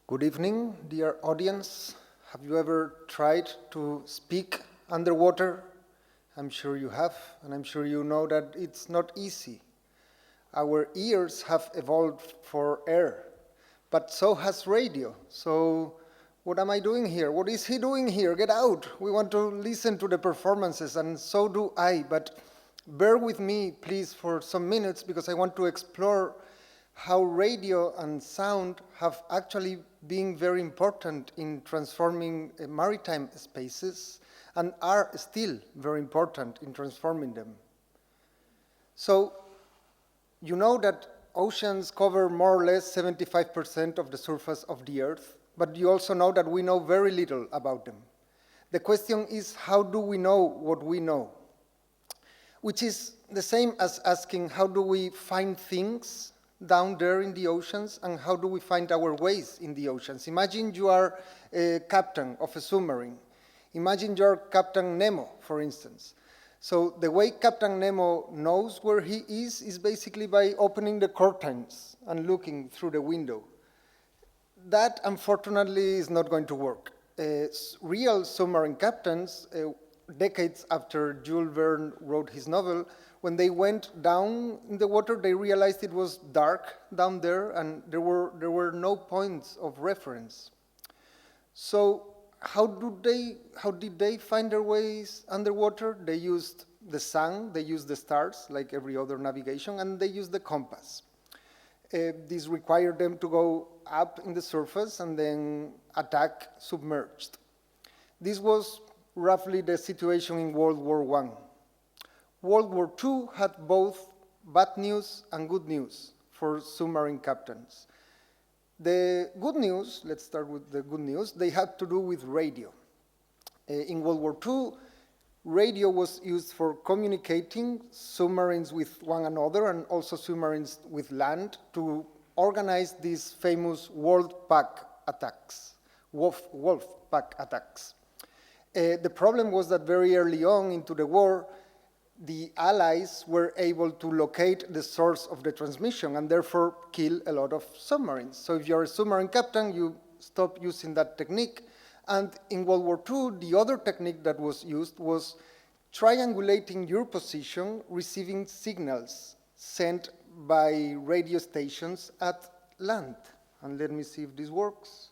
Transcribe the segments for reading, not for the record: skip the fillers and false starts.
Good evening, dear audience. Have you ever tried to speak underwater? I'm sure you have, and I'm sure you know that it's not easy. Our ears have evolved for air, but so has radio. So what am I doing here? What is he doing here? Get out. We want to listen to the performances, and so do I. But bear with me, please, for some minutes, because I want to explore how radio and sound have actually been very important in transforming maritime spaces and are still very important in transforming them. So, you know that oceans cover more or less 75% of the surface of the Earth, but you also know that we know very little about them. The question is, how do we know what we know? Which is the same as asking, how do we find things down there in the oceans, and how do we find our ways in the oceans? Imagine you are a captain of a submarine. Imagine you're Captain Nemo, for instance. So the way Captain Nemo knows where he is basically by opening the curtains and looking through the window. That, unfortunately, is not going to work. Real submarine captains, decades after Jules Verne wrote his novel, when they went down in the water, they realized it was dark down there, and there were no points of reference. So how did they find their ways underwater? They used the sun, they used the stars, like every other navigation, and they used the compass. This required them to go up in the surface and then attack submerged. This was roughly the situation in World War I. World War II had both bad news and good news for submarine captains. The good news, let's start with the good news, they had to do with radio. In World War II, radio was used for communicating submarines with one another and also submarines with land to organize these famous wolf pack attacks. The problem was that very early on into the war, the Allies were able to locate the source of the transmission and therefore kill a lot of submarines. So if you're a submarine captain, you stop using that technique. And in World War II, the other technique that was used was triangulating your position, receiving signals sent by radio stations at land. And let me see if this works.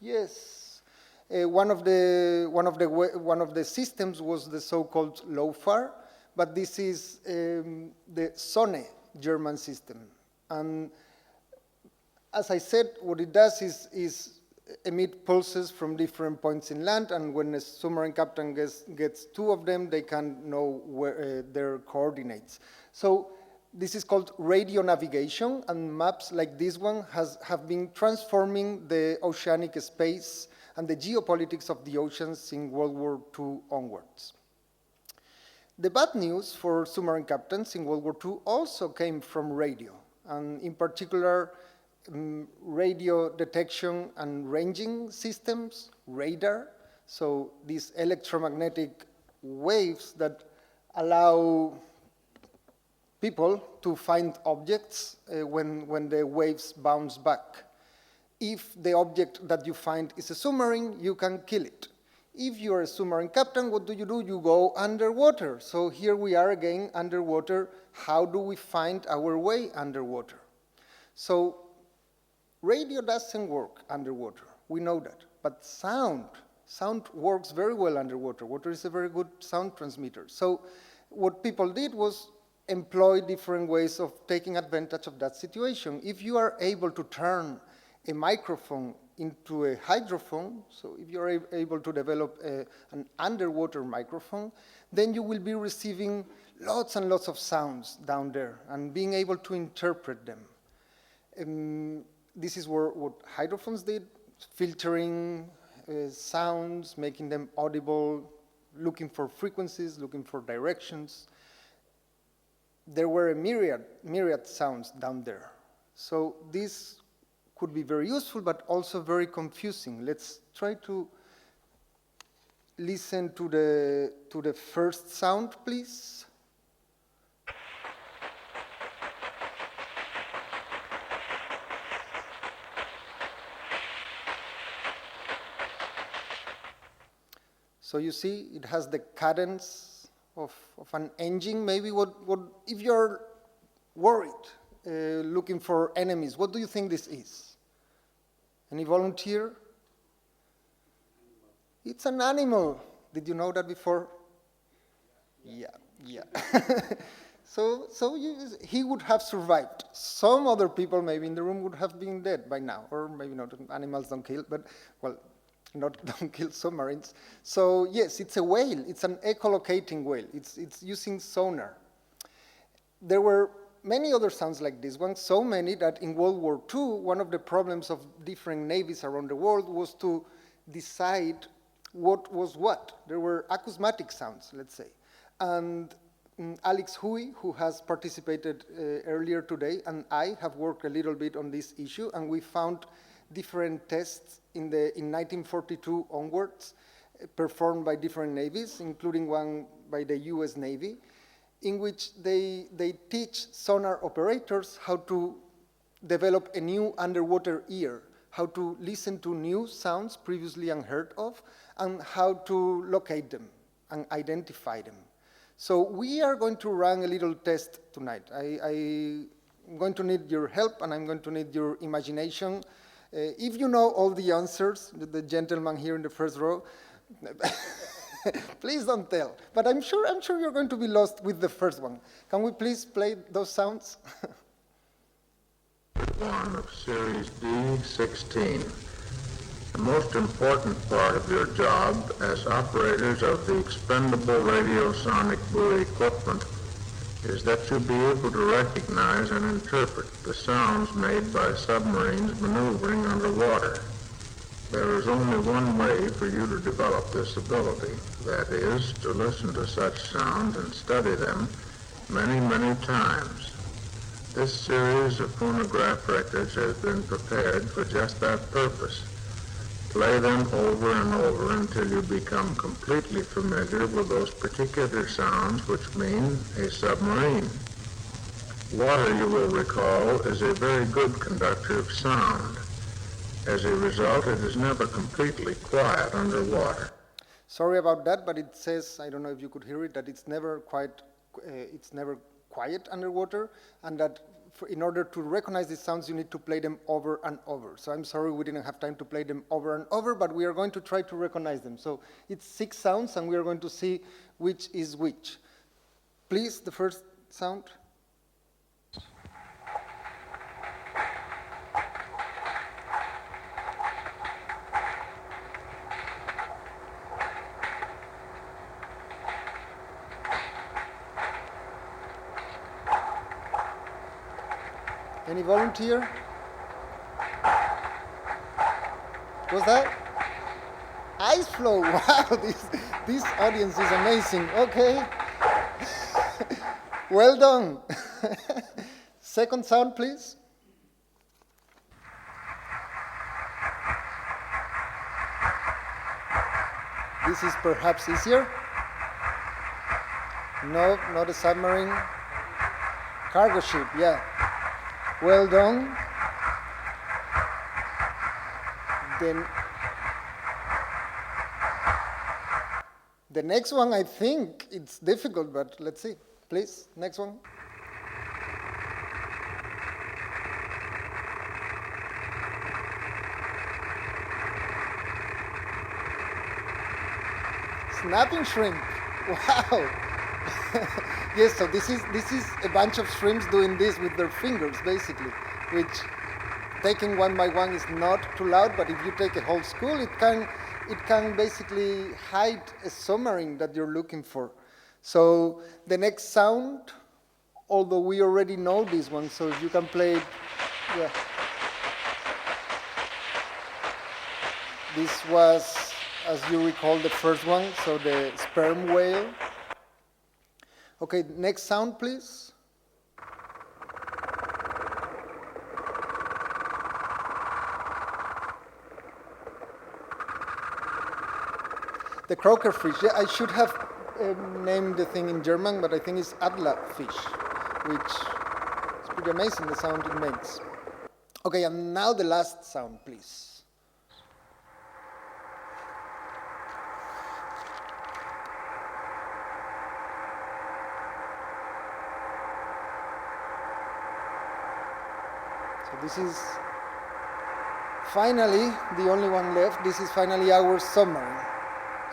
Yes. One of the systems was the so-called LOFAR, but this is the Sonne German system. And as I said, what it does is emit pulses from different points in land, and when a submarine captain gets two of them, they can know where, their coordinates. So this is called radio navigation, and maps like this one have been transforming the oceanic space and the geopolitics of the oceans in World War II onwards. The bad news for submarine captains in World War II also came from radio, and in particular, radio detection and ranging systems, radar, so these electromagnetic waves that allow people to find objects when the waves bounce back. If the object that you find is a submarine, you can kill it. If you're a submarine captain, what do? You go underwater. So here we are again underwater. How do we find our way underwater? So radio doesn't work underwater. We know that. But sound works very well underwater. Water is a very good sound transmitter. So what people did was employ different ways of taking advantage of that situation. If you are able to turn a microphone into a hydrophone, so if you're able to develop an underwater microphone, then you will be receiving lots and lots of sounds down there and being able to interpret them. This is what hydrophones did, filtering sounds, making them audible, looking for frequencies, looking for directions. There were a myriad sounds down there. So this could be very useful, but also very confusing. Let's try to listen to the first sound, please. So you see, it has the cadence of an engine. Maybe what if you're worried, looking for enemies, what do you think this is? Any volunteer? It's an animal. Did you know that before? Yeah. So he would have survived. Some other people maybe in the room would have been dead by now, or maybe not. Animals don't kill, but well, don't kill submarines. So yes, it's a whale. It's an echolocating whale. It's using sonar. There were many other sounds like this one, so many that in World War II, one of the problems of different navies around the world was to decide what was what. There were acousmatic sounds, let's say. And Alex Huey, who has participated earlier today, and I have worked a little bit on this issue, and we found different tests in 1942 onwards, performed by different navies, including one by the US Navy, in which they teach sonar operators how to develop a new underwater ear, how to listen to new sounds previously unheard of, and how to locate them and identify them. So we are going to run a little test tonight. I'm going to need your help, and I'm going to need your imagination. If you know all the answers, the gentleman here in the first row, please don't tell. But I'm sure you're going to be lost with the first one. Can we please play those sounds? One of Series D16. The most important part of your job as operators of the expendable radiosonic buoy equipment is that you be able to recognize and interpret the sounds made by submarines maneuvering underwater. There is only one way for you to develop this ability, that is, to listen to such sounds and study them many, many times. This series of phonograph records has been prepared for just that purpose. Play them over and over until you become completely familiar with those particular sounds which mean a submarine. Water, you will recall, is a very good conductor of sound. As a result, it is never completely quiet underwater. Sorry about that, but it says, I don't know if you could hear it, that it's never quiet underwater, and that in order to recognize these sounds, you need to play them over and over. So I'm sorry we didn't have time to play them over and over, but we are going to try to recognize them. So it's 6 sounds, and we are going to see which is which. Please, the first sound. Any volunteer? What's that? Ice flow. Wow, this audience is amazing. Okay. Well done. Second sound, please. This is perhaps easier. No, not a submarine. Cargo ship, yeah. Well done. Then the next one, I think it's difficult, but let's see. Please, next one. Snapping shrimp. Wow. Yes, so this is a bunch of shrimps doing this with their fingers, basically, which taking one by one is not too loud, but if you take a whole school, it can basically hide a submarine that you're looking for. So the next sound, although we already know this one, so if you can play it, yeah. This was, as you recall, the first one, so the sperm whale. Okay, next sound, please. The croaker fish. Yeah, I should have named the thing in German, but I think it's Adlerfisch, which is pretty amazing, the sound it makes. Okay, and now the last sound, please. This is finally the only one left. This is finally our submarine.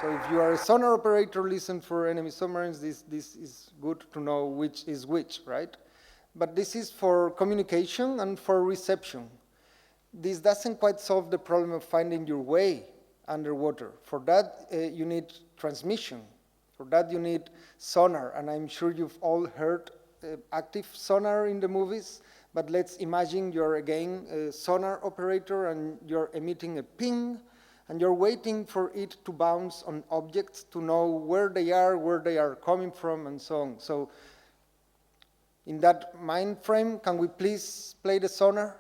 So if you are a sonar operator, listen for enemy submarines. This is good to know which is which, right? But this is for communication and for reception. This doesn't quite solve the problem of finding your way underwater. For that, you need transmission. For that, you need sonar. And I'm sure you've all heard active sonar in the movies. But let's imagine you're again a sonar operator and you're emitting a ping, and you're waiting for it to bounce on objects to know where they are coming from, and so on. So in that mind frame, can we please play the sonar?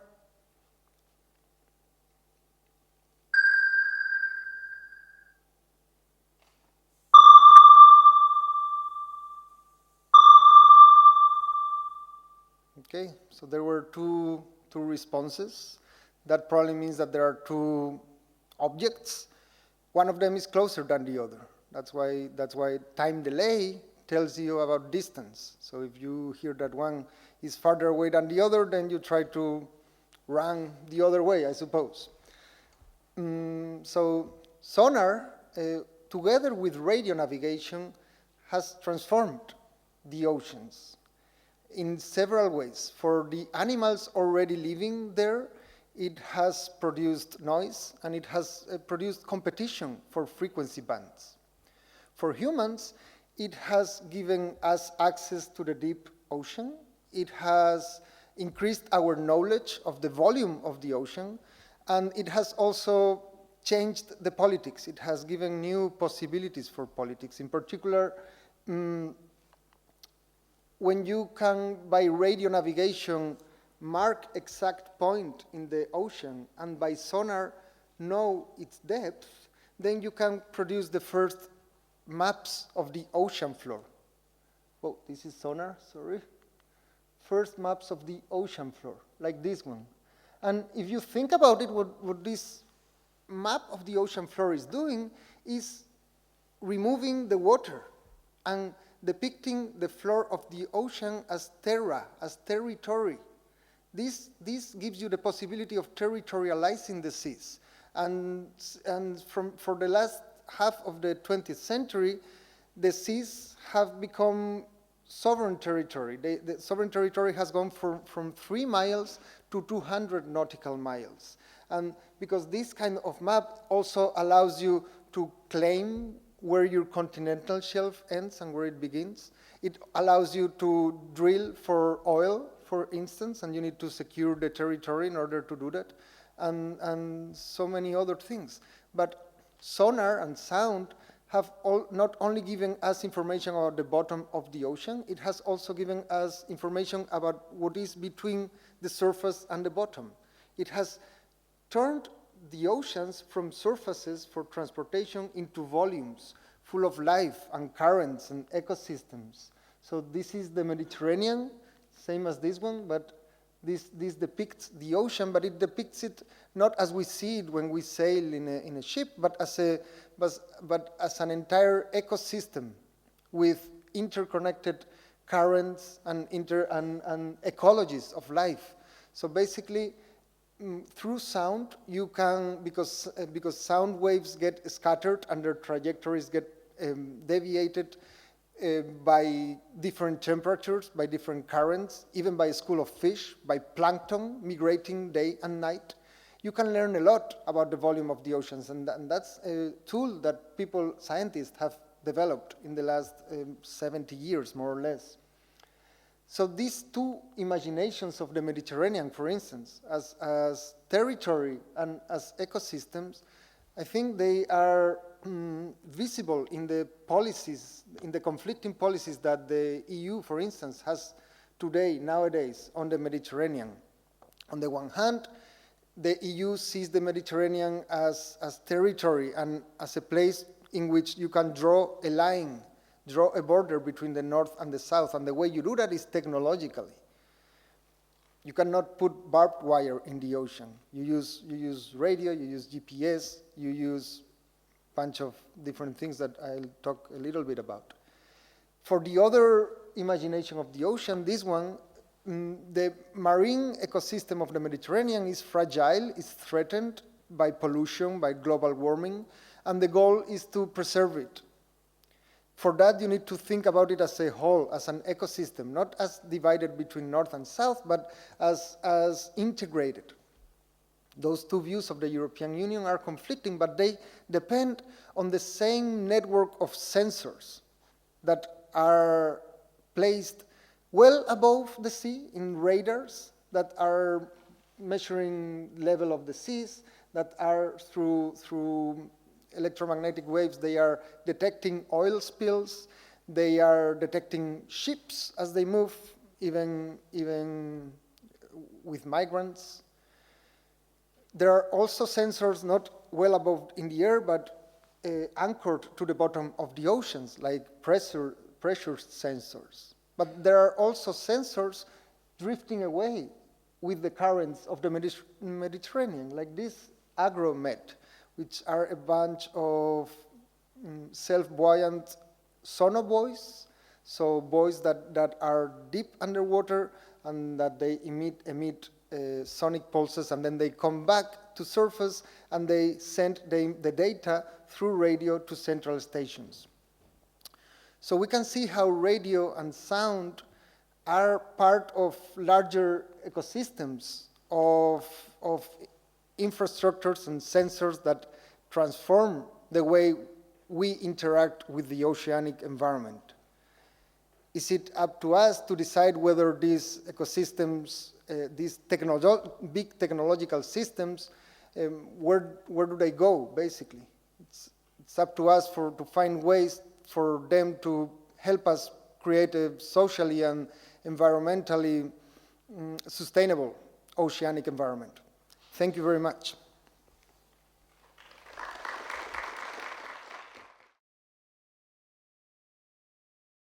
Okay, so there were two responses. That probably means that there are two objects. One of them is closer than the other. That's why time delay tells you about distance. So if you hear that one is farther away than the other, then you try to run the other way, I suppose. So sonar, together with radio navigation, has transformed the oceans in several ways. For the animals already living there, it has produced noise, and it has produced competition for frequency bands. For humans, it has given us access to the deep ocean. It has increased our knowledge of the volume of the ocean, and it has also changed the politics. It has given new possibilities for politics. In particular, when you can, by radio navigation, mark exact point in the ocean, and by sonar know its depth, then you can produce the first maps of the ocean floor. Oh, this is sonar, sorry. First maps of the ocean floor, like this one. And if you think about it, what this map of the ocean floor is doing is removing the water and depicting the floor of the ocean as terra, as territory. This gives you the possibility of territorializing the seas. And for the last half of the 20th century, the seas have become sovereign territory. The sovereign territory has gone from 3 miles to 200 nautical miles. And because this kind of map also allows you to claim where your continental shelf ends and where it begins. It allows you to drill for oil, for instance, and you need to secure the territory in order to do that, and so many other things. But sonar and sound have not only given us information about the bottom of the ocean, it has also given us information about what is between the surface and the bottom. It has turned the oceans from surfaces for transportation into volumes full of life and currents and ecosystems. So this is the Mediterranean, same as this one, but this depicts the ocean, but it depicts it not as we see it when we sail in a ship, but as an entire ecosystem with interconnected currents and ecologies of life. So basically, through sound, you can, because sound waves get scattered and their trajectories get deviated by different temperatures, by different currents, even by a school of fish, by plankton migrating day and night. You can learn a lot about the volume of the oceans, and that's a tool that scientists have developed in the last 70 years, more or less. So these two imaginations of the Mediterranean, for instance, as territory and as ecosystems, I think they are visible in the policies, in the conflicting policies that the EU, for instance, has today, nowadays, on the Mediterranean. On the one hand, the EU sees the Mediterranean as territory and as a place in which you can draw a line, draw a border between the north and the south, and the way you do that is technologically. You cannot put barbed wire in the ocean. You use radio, you use GPS, you use a bunch of different things that I'll talk a little bit about. For the other imagination of the ocean, this one, The marine ecosystem of the Mediterranean is fragile, is threatened by pollution, by global warming, and the goal is to preserve it. For that, you need to think about it as a whole, as an ecosystem, not as divided between north and south, but as integrated. Those two views of the European Union are conflicting, but they depend on the same network of sensors that are placed well above the sea in radars that are measuring level of the seas, that are through electromagnetic waves, they are detecting oil spills, they are detecting ships as they move, even with migrants. There are also sensors not well above in the air, but anchored to the bottom of the oceans, like pressure sensors. But there are also sensors drifting away with the currents of the Mediterranean, like this AgroMed, which are a bunch of self-buoyant sonobuoys, so buoys that are deep underwater and that they emit sonic pulses, and then they come back to surface and they send the data through radio to central stations. So we can see how radio and sound are part of larger ecosystems of infrastructures and sensors that transform the way we interact with the oceanic environment. Is it up to us to decide whether these ecosystems, these big technological systems, where do they go, basically? It's up to us to find ways for them to help us create a socially and environmentally sustainable oceanic environment. Thank you very much.